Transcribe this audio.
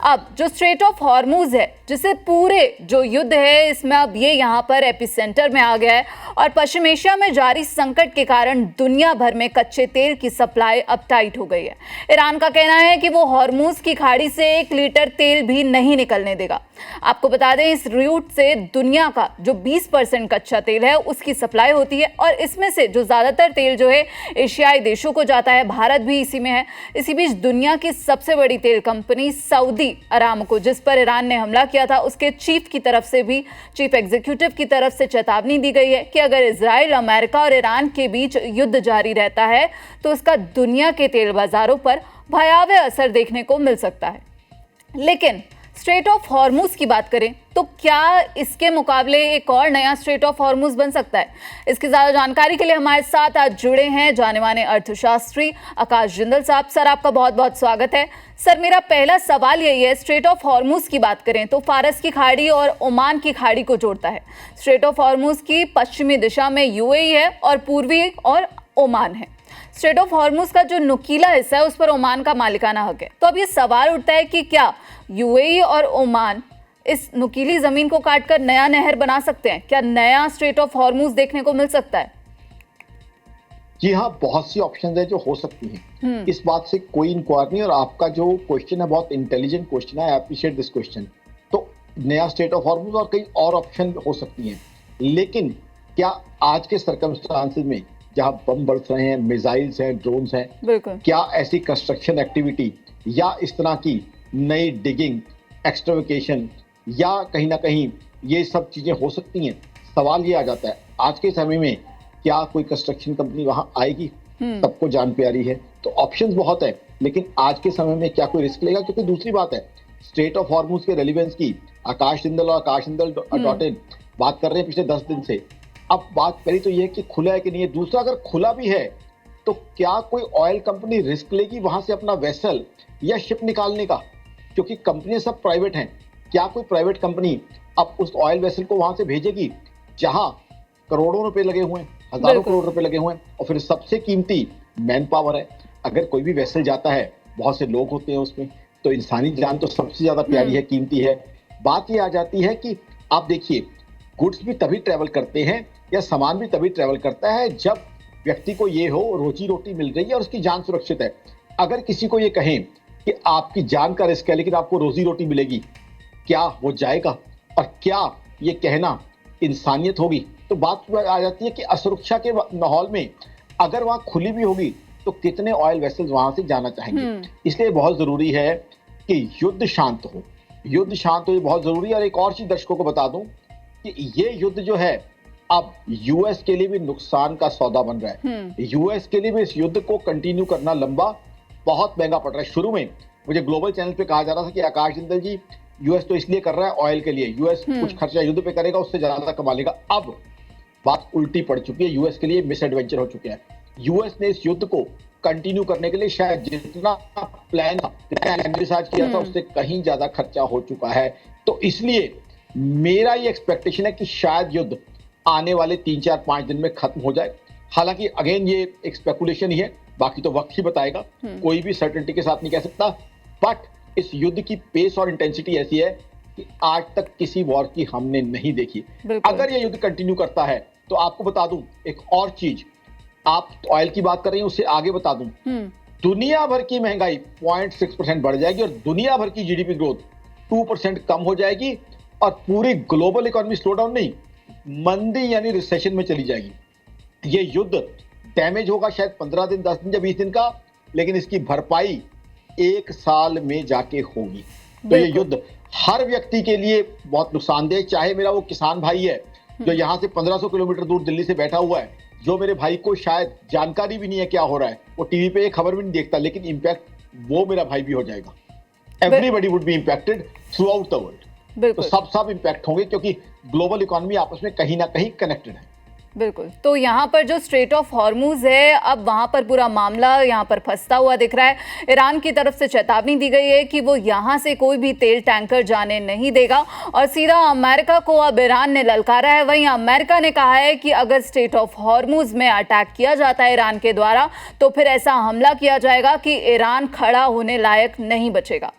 अब जो straight of Hormuz है, जिसे पूरे जो युद्ध है इसमें अब ये यहाँ पर एपिसेंटर में आ गया है और पश्चिम एशिया में जारी संकट के कारण दुनिया भर में कच्चे तेल की सप्लाई अब टाइट हो गई है। ईरान का कहना है कि वो हॉर्मूज की खाड़ी से 1 लीटर तेल भी नहीं निकलने देगा। आपको बता दें, इस रूट से दुनिया का जो 20% कच्चा तेल है उसकी सप्लाई होती है और इसमें से जो ज्यादातर तेल जो है एशियाई देशों को जाता है, भारत भी इसी में है। इसी बीच दुनिया की सबसे बड़ी तेल कंपनी सऊदी अरामको, जिस पर ईरान ने हमला किया था, उसके चीफ की तरफ से भी, चीफ एग्जीक्यूटिव की तरफ से चेतावनी दी गई है कि अगर इजराइल, अमेरिका और ईरान के बीच युद्ध जारी रहता है तो इसका दुनिया के तेल बाजारों पर भयावह असर देखने को मिल सकता है। लेकिन स्ट्रेट ऑफ हॉर्मूज की बात करें तो क्या इसके मुकाबले एक और नया स्ट्रेट ऑफ हॉर्मूज बन सकता है? इसकी ज्यादा जानकारी के लिए हमारे साथ आज जुड़े हैं जाने माने अर्थशास्त्री आकाश जिंदल साहब। सर, आपका बहुत बहुत स्वागत है। सर, मेरा पहला सवाल यही है, स्ट्रेट ऑफ हॉर्मूज की बात करें तो फारस की खाड़ी और ओमान की खाड़ी को जोड़ता है। स्ट्रेट ऑफ हॉर्मूज की पश्चिमी दिशा में यूएई है और पूर्वी और ओमान है। स्ट्रेट ऑफ हॉर्मूज का जो नुकीला हिस्सा है उस पर ओमान का मालिकाना हक है। तो अब ये सवाल उठता है कि क्या यूएई और ओमान इस नुकीली जमीन को काटकर नया नहर बना सकते हैं? क्या नया स्ट्रेट ऑफ हॉर्मूज देखने को मिल सकता है? जी हाँ, बहुत सी ऑप्शन है जो हो सकती हैं। इस बात से कोई इंक्वायर नहीं। और आपका जो क्वेश्चन है बहुत इंटेलिजेंट क्वेश्चन है, आई अप्रिशिएट दिस क्वेश्चन। तो नया स्ट्रेट ऑफ हॉर्मूज और कई और ऑप्शन हो सकती हैं, लेकिन क्या आज के सर्कमस्टांसेस में जहां बम बरस रहे हैं, मिसाइल्स हैं, ड्रोन्स हैं, क्या ऐसी कंस्ट्रक्शन एक्टिविटी या इस तरह की नई डिगिंग, एक्सट्रावेकेशन या कहीं ना कहीं ये सब चीजें हो सकती हैं? सवाल ये आ जाता है आज के समय में, क्या कोई कंस्ट्रक्शन कंपनी वहां आएगी? सबको जान प्यारी है, तो ऑप्शंस बहुत है, लेकिन आज के समय में क्या कोई रिस्क लेगा? क्योंकि दूसरी बात है, स्ट्रेट ऑफ हॉर्मूज के रेलिवेंस की आकाश जिंदल और आकाशजिंदल.in बात कर रहे हैं पिछले 10 दिन से। अब बात पहली तो यह कि खुला है कि नहीं है, दूसरा अगर खुला भी है तो क्या कोई ऑयल कंपनी रिस्क लेगी वहां से अपना वेसल या शिप निकालने का? क्योंकि कंपनियां सब प्राइवेट हैं। क्या कोई प्राइवेट कंपनी अब उस ऑयल वेसल को वहां से भेजेगी जहां करोड़ों रुपए लगे हुए हैं, हजारों करोड़ रुपए लगे हुए हैं, और फिर सबसे कीमती मैन पावर है। अगर कोई भी वेसल जाता है, बहुत से लोग होते हैं उसमें, तो इंसानी जान तो सबसे ज्यादा प्यारी है, कीमती है। बात ये आ जाती है कि आप देखिए, गुड्स भी तभी ट्रेवल करते हैं या सामान भी तभी ट्रेवल करता है जब व्यक्ति को ये हो रोजी रोटी मिल रही है और उसकी जान सुरक्षित है। अगर किसी को ये कहें कि आपकी जान का रिस्क है लेकिन आपको रोजी रोटी मिलेगी, क्या वो जाएगा? और क्या ये कहना इंसानियत होगी? तो बात आ जाती है कि असुरक्षा के माहौल में अगर वहां खुली भी होगी तो कितने ऑयल वेसल्स वहां से जाना चाहेंगे? इसलिए बहुत जरूरी है कि युद्ध शांत हो। युद्ध शांत हो, ये बहुत जरूरी है। और एक और चीज दर्शकों को बता दूं कि ये युद्ध जो है अब यूएस के लिए भी नुकसान का सौदा बन रहा है। यूएस के लिए भी इस युद्ध को कंटिन्यू करना लंबा बहुत महंगा पड़ रहा है। शुरू में मुझे ग्लोबल चैनल पे कहा जा रहा था कि आकाश जिंदल जी, यूएस तो इसलिए कर रहा है ऑयल के लिए, यूएस कुछ खर्चा युद्ध पे करेगा, उससे ज्यादा कमा लेगा। अब बात उल्टी पड़ चुकी है, यूएस के लिए मिस एडवेंचर हो चुके हैं। यूएस ने इस युद्ध को कंटिन्यू करने के लिए शायद जितना प्लान एनविसाज किया था उससे कहीं ज्यादा खर्चा हो चुका है। तो इसलिए मेरा ये एक्सपेक्टेशन है कि शायद युद्ध आने वाले 3-4-5 दिन में खत्म हो जाए। हालांकि अगेन ये एक स्पेकुलेशन ही है, बाकी तो वक्त ही बताएगा, कोई भी सर्टेनिटी के साथ नहीं कह सकता। बट इस युद्ध की पेस और इंटेंसिटी ऐसी है कि आज तक किसी वॉर की हमने नहीं देखी। अगर ये युद्ध कंटिन्यू करता है तो आपको बता दूं एक और चीज, आप ऑयल की बात कर रही हैं, उससे आगे बता दूं, दुनिया भर की महंगाई 0.6% बढ़ जाएगी और दुनिया भर की जीडीपी ग्रोथ 2% कम हो जाएगी और पूरी ग्लोबल इकोनॉमी स्लो डाउन नहीं, मंदी यानी रिसेशन में चली जाएगी। ये युद्ध डैमेज होगा शायद 15 दिन, 10 दिन या 20 दिन का, लेकिन इसकी भरपाई 1 साल में जाके होगी। तो ये युद्ध हर व्यक्ति के लिए बहुत नुकसानदेह, चाहे मेरा वो किसान भाई है जो यहाँ से 1500 किलोमीटर दूर दिल्ली से बैठा हुआ है, जो मेरे भाई को शायद जानकारी भी नहीं है क्या हो रहा है, वो टीवी पे खबर भी नहीं देखता, लेकिन इंपैक्ट वो मेरा भाई भी हो जाएगा। Everybody would be impacted through out the world. तो सब इंपैक्ट होंगे क्योंकि ग्लोबल इकोनॉमी आपस में कहीं ना कहीं कनेक्टेड है। बिल्कुल। तो यहाँ पर जो स्ट्रेट ऑफ हॉर्मूज है, अब वहाँ पर पूरा मामला यहाँ पर फंसता हुआ दिख रहा है। ईरान की तरफ से चेतावनी दी गई है कि वो यहाँ से कोई भी तेल टैंकर जाने नहीं देगा और सीधा अमेरिका को अब ईरान ने ललकारा है। वहीं अमेरिका ने कहा है कि अगर स्ट्रेट ऑफ हॉर्मूज में अटैक किया जाता है ईरान के द्वारा तो फिर ऐसा हमला किया जाएगा कि ईरान खड़ा होने लायक नहीं बचेगा।